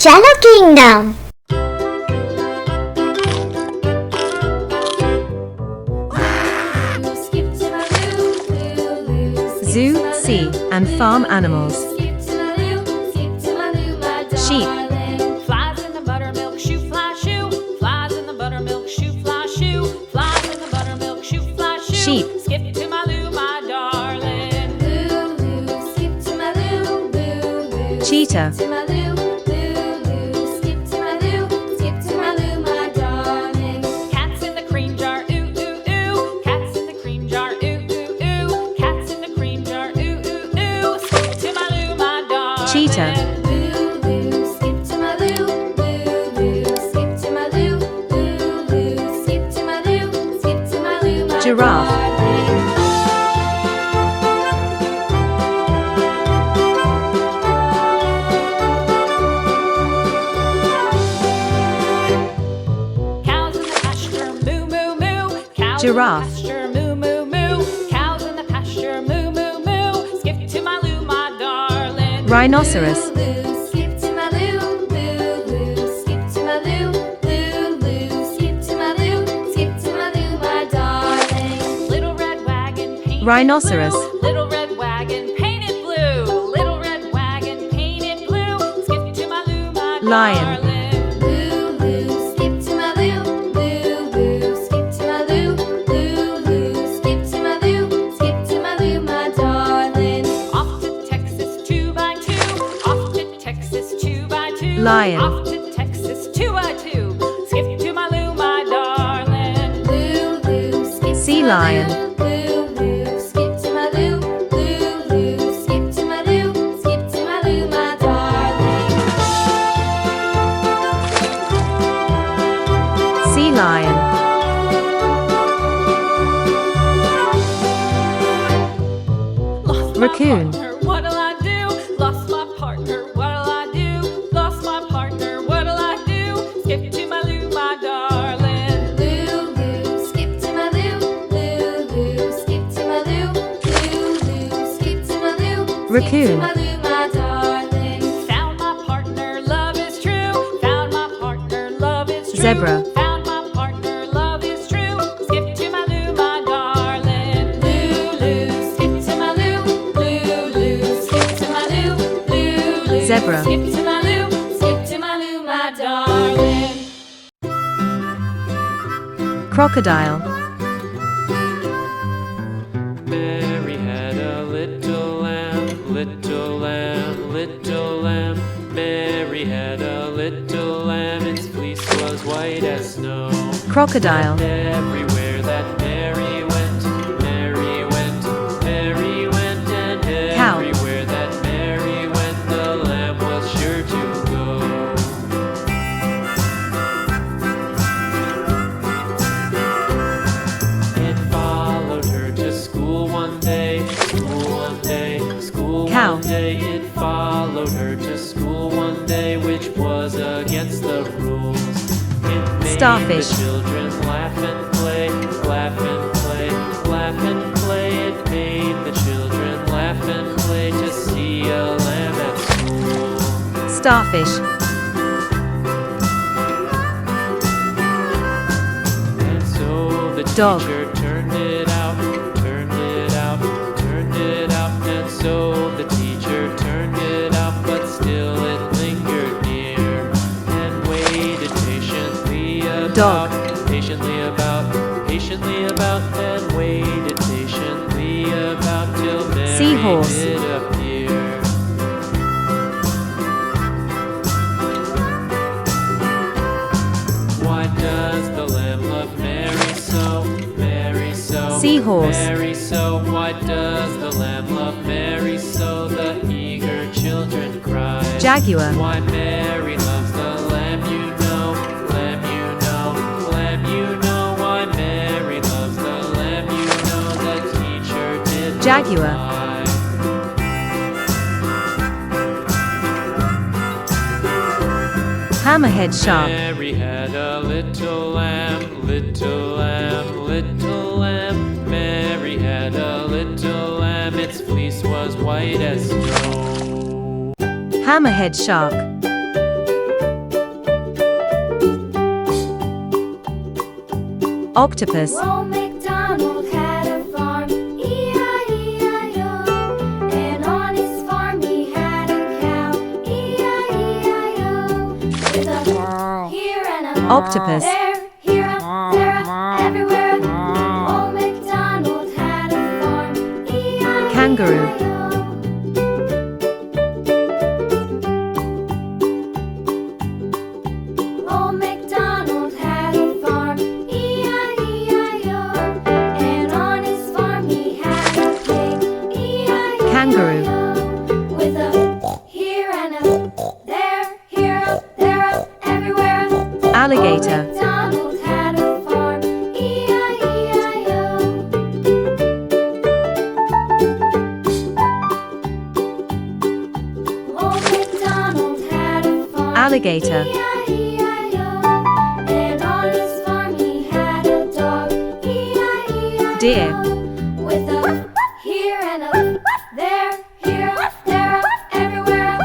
Jello Kingdom. Zoo, sea, and farm animals. Sheep. Flies in the buttermilk shoe, fly shoe. Flies in the buttermilk shoe, fly shoe. Flies in the buttermilk shoe, fly shoe. Sheep. Skip to my loo, my darling. Loo, loo, skip to my loo, loo, loo. Cheetah. Skip to my loo, loo, loo. Skip to my loo, skip to my loo, my darling. Cats in the cream jar, ooh, ooh, ooh. Cats in the cream jar, ooh, ooh, ooh. Cats in the cream jar, ooh, ooh, ooh. Skip to my loo, my darling. Cheetah. Giraffe. Cows in the pasture, moo, moo, moo. Cows Giraffe. in the pasture, moo, moo, moo. Cows in the pasture, moo, moo, moo. Skip to my loo, my darling. Rhinoceros. Loo, loo, skip to my loo, loo, loo. Skip to my loo, loo, loo. Skip to my loo, skip to my loo, my darling. Little red wagon painted Rhinoceros. blue. Little red wagon painted blue. Little red wagon painted blue. Skip to my loo, my Lion. darling. Loo, loo, skip to my loo, loo, loo. Skip to my loo, loo, loo. Skip to my loo, skip to my loo, my darling. Off to Texas 2x2. Off to Texas 2x2. Lion. Off to Texas 2x2. Skip to my loo, my darling. Loo, loo, skip Sea to my lion. loo, loo, loo. Skip to my loo, loo, loo. Skip to my loo, skip to my loo, my darling. Sea lion. Lost Raccoon. my partner, what'll I do? Lost my partner, what'll I do? Lost my partner, what'll I do? Skip to my loo, my darling. Loo, loo, skip to my loo, loo, loo. Skip to my loo, loo, loo. Skip to my loo, Raccoon. skip to my loo, my darling. Found my partner, love is true. Found my partner, love is true. Zebra. Found my partner, love is true. Skip to my loo, my darling. Loo, loo, skip to my loo, loo, loo. Skip to my loo, loo, loo. Zebra. Skip to my loo, skip to my loo, my darling. Crocodile. Mary had a little lamb, little lamb, little lamb. Mary had a little lamb, its fleece was white as snow. Crocodile. Everywhere that Mary went, Mary went, Mary went, and Cow. everywhere that Mary went, the lamb was sure to go. It followed her to school one day, school one day, school Cow. one day. It followed her to school one day, which was against the rules. It made Starfish. the children laugh and play, laugh and play, laugh and play. It made the children laugh and play to see a lamb at school. Starfish. And so the Dog. teacher turned it out, turned it out, turned it out. And so the teacher turned it out, but still it lingered near and waited patiently about, Dog. patiently about, and waited patiently about till Mary Seahorse. did appear. Why does the lamb love Mary so? Mary so. Seahorse. Mary so. Why does the lamb love Mary so? The eager children cry. Jaguar. Why Mary loves the lamb, you know, lamb, you know, lamb, you know. Why Mary loves the lamb, you know. The teacher did Jaguar. reply. Hammerhead shark. Mary had a little lamb, little lamb, little lamb. Mary had a little lamb, its fleece was white as snow. Hammerhead shark. Octopus. Old MacDonald had a farm, E-I-E-I-O. And on his farm he had a cow, E-I-E-I-O. With a here and a Octopus. there, here, there, everywhere. Old MacDonald had a farm, E-I-E-I-O. Kangaroo. Old MacDonald had a farm, E-I-E-I-O. And on his farm he had a pig, E-I-E-I-O. Kangaroo. With a here and a there, here, there, everywhere. Alligator. Old MacDonald had a farm, E-I-E-I-O. Old MacDonald had a farm, Alligator. E-I-E-I-O. And on his farm he had a dog, E-I-E-I-O. Deer. With a here and a there, here, there, everywhere.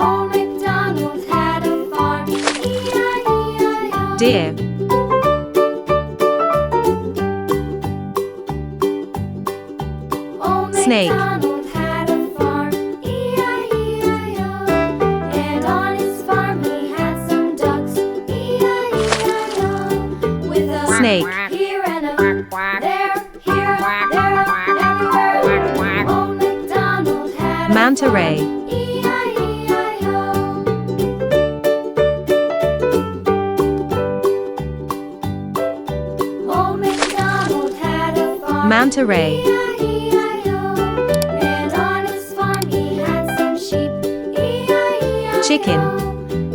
Old MacDonald had a farm, E-I-E-I-O. Deer. Old Snake. MacDonald had a farm, E-I-E-I-O. And on his farm he had some ducks, E-I-E-I-O. With a Snake. here and a there, here, there, everywhere. Old MacDonald had a Manta farm, ray. E-I-E-I-O. Old MacDonald had a farm, Manta ray. E-I-E-I-O. And on his farm he had some sheep, E-I-E-I-O. Chicken.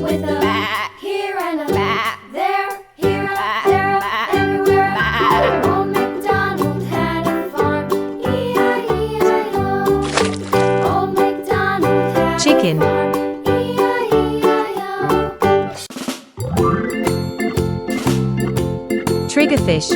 With a here and a there, here, there, everywhere. Old MacDonald had a farm, E-I-E-I-O. Old MacDonald had Chicken. a farm, E-I-E-I-O. Triggerfish.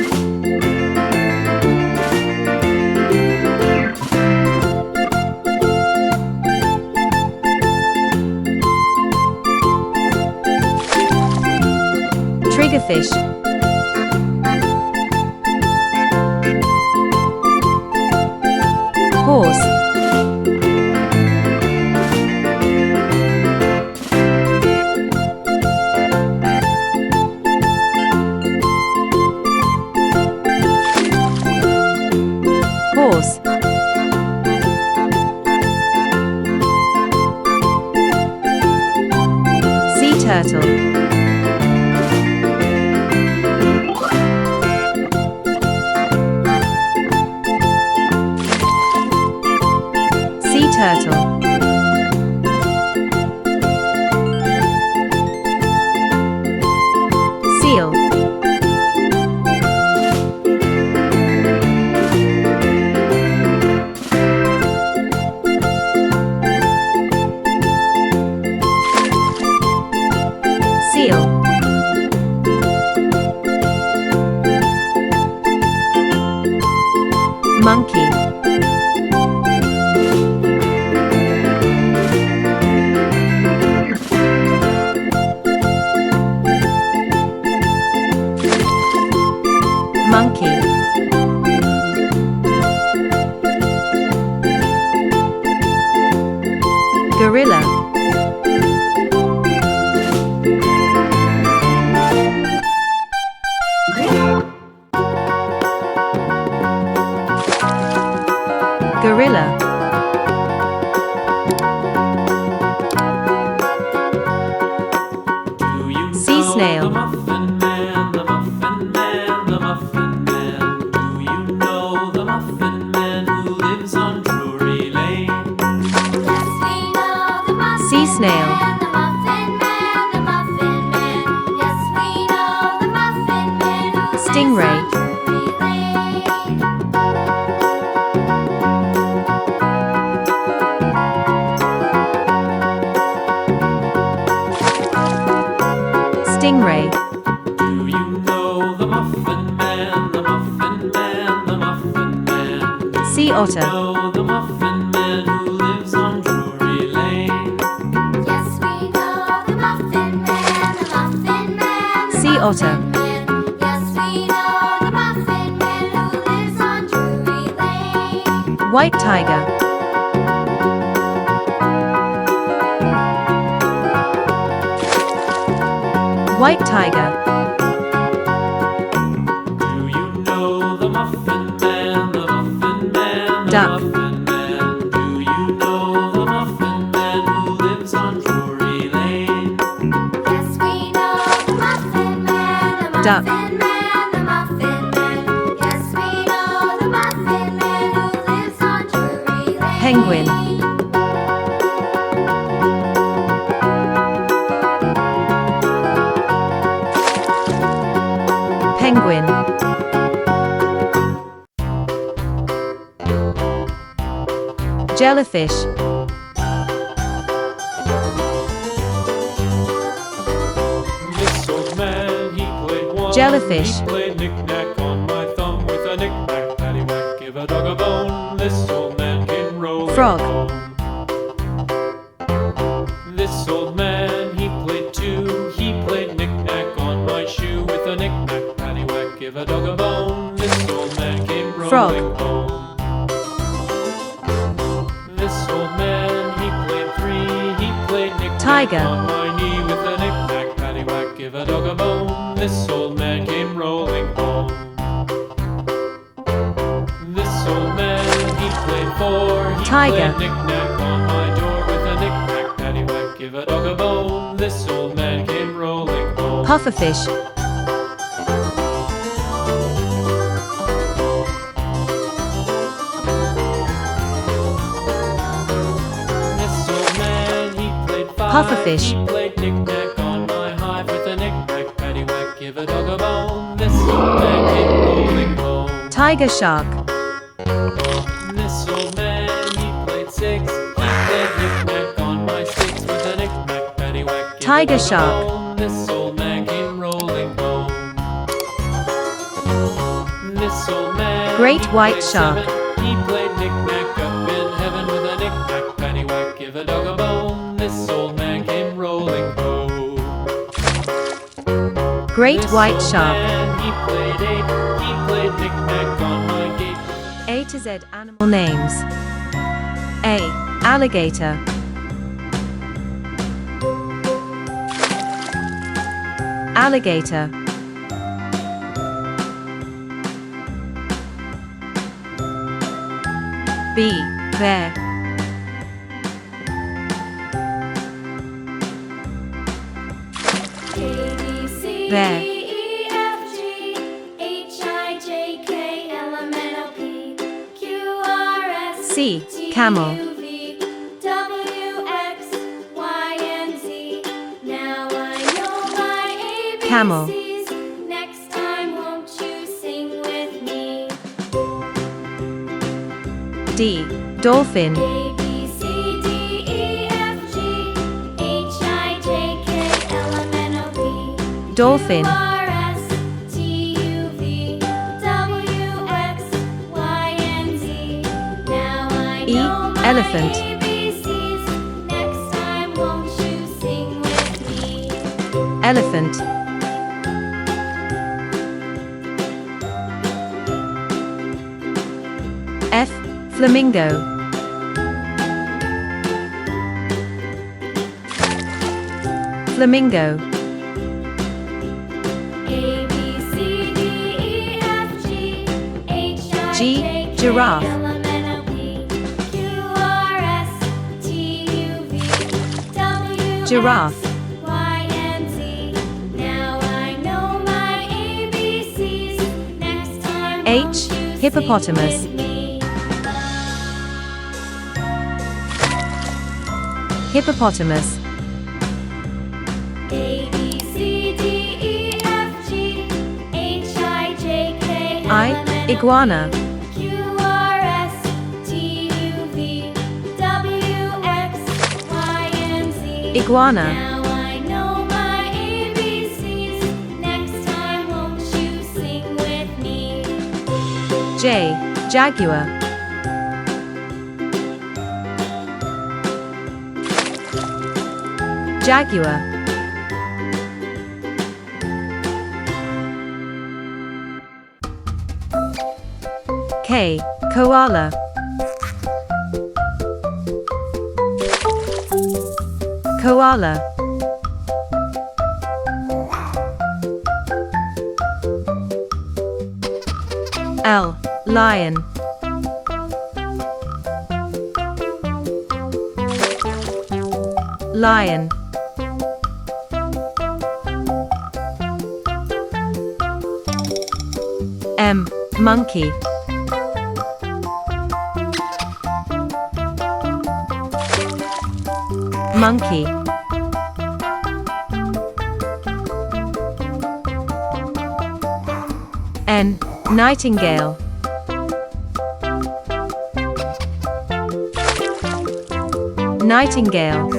Triggerfish. Horse. Horse. Sea turtle. Sea turtle. Seal. Seal. Monkey. Monkey. Gorilla. Gorilla. Do you Sea know snail. the Muffin Man, the Muffin Man, the Muffin Man? Do you know the Muffin Man who lives on Drury Lane? Yes, we know the Muffin Sea snail. Man, the Muffin Man, the Muffin Man. Yes, we know the Muffin Man who lives Stingray. on Drury Lane. Stingray. Do you know the Muffin Man, the Muffin Man, the Muffin Man? Sea otter. Know the Muffin Man who lives on Drury Lane? Yes, we know the Muffin Man, the Muffin Man, the Sea otter. Muffin Man. Yes, we know the White tiger. White tiger. Do you know the Muffin Man, the Muffin Man, the Duck. Muffin Man? Do you know the Muffin Man who lives on Drury Lane? Yes, we know the Muffin Man, the Duck. Muffin Man, the Muffin Man. Yes, we know the Muffin Man who lives on Drury Lane. Penguin. Penguin. Jellyfish. This old man, he played one. Jellyfish. He played knick-knack on my thumb with a knick-knack, paddywhack, give a dog a bone. This old man came rolling Frog. home. This old man, he played two. He played knick-knack on my shoe with a knick-knack, paddywhack, give a dog a bone. This old man came rolling Frog. home. This old man, he played three. He played knick-knack Tiger. on my knee with a knick-knack, paddywhack, give a dog a bone. This old man came rolling home. This old man, he played four. He Tiger. played knick-knack on my door with a knick-knack, paddywhack, give a dog a bone. This old man came rolling home. Pufferfish. This old man, he played five. Pufferfish. He played knick-knack on my hive with a knick-knack, paddywhack, give a dog a bone. This old man came rolling home. Tiger shark. This old man, he played six. He played knick-knack on my sticks with a knick-knack, paddywhack, give Tiger a dog a shark. bone. This old man came rolling home. This old man, Great he white played shark. seven. He played knick-knack up in heaven with a knick-knack, paddywhack, give a dog a bone. This old man came rolling home. Great This white old shark. man, he played eight. He played knick-knack on my gate. A to Z animal names. A. Alligator. Alligator. B. Bear. Bear. C. Camel. Camel. Next time, won't you sing with me? D. Dolphin. A, B, C, D, E, F, G, H, I, J, K, L, M, N, O, P, Dolphin. Q, R, S, T, U, V, W, X, Y, and Z. Now I E. know my Elephant. ABCs. Next time, won't you sing with me? Elephant. F. Flamingo. Flamingo. A, B, C, D, E, F, G, H, I, G. J, K, Giraffe. L, M, N, O, P, Q, R, S, T, U, V, W, Giraffe. X, Y, and Z. Now I know my ABCs. Next time, H. won't you Hippopotamus. sing with me? Hippopotamus. A, B, C, D, E, F, G, H, I, J, K, L, I. M, N, O, Iguana. Q, R, S, T, U, V, W, X, Y, and Z. Iguana. Now I know my ABCs. Next time, won't you sing with me? J. Jaguar. Jaguar. K. Koala. Koala. L. Lion. Lion. M. Monkey. Monkey. N. Nightingale. Nightingale.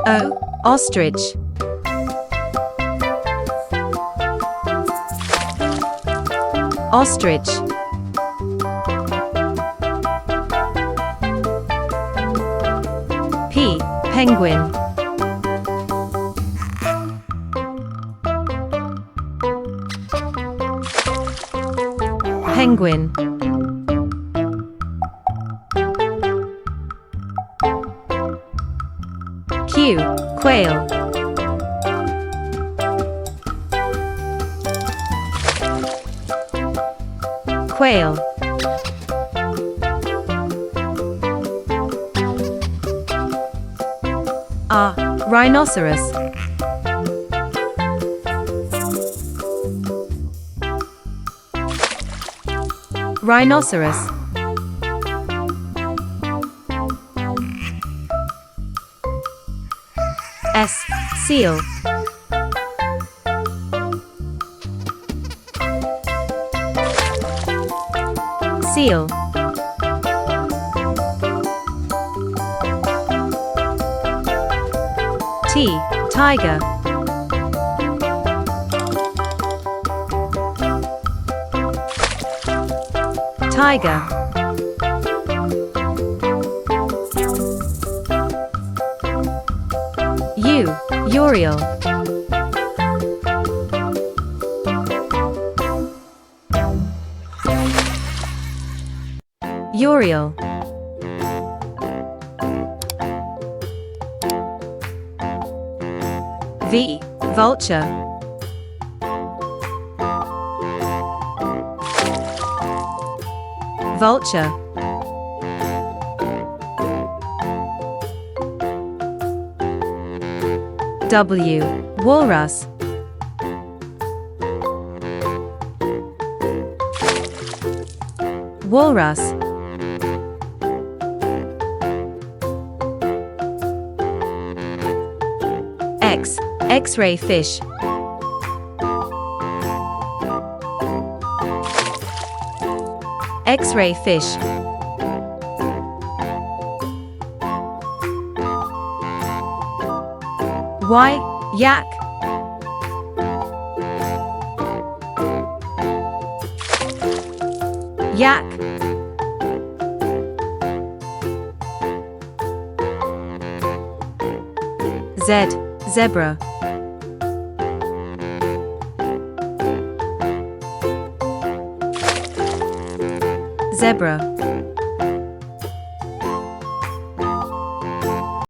O. Ostrich. Ostrich. P. Penguin. Penguin. Q. Quail. Quail. R. Rhinoceros. Rhinoceros. S. Seal. Seal. T. Tiger. Tiger. U. Uriel. Uriel. V. Vulture. Vulture. W. Walrus. Walrus. X. X-ray fish. X-ray fish. Y. Yak. Yak. Z. Zebra. Zebra.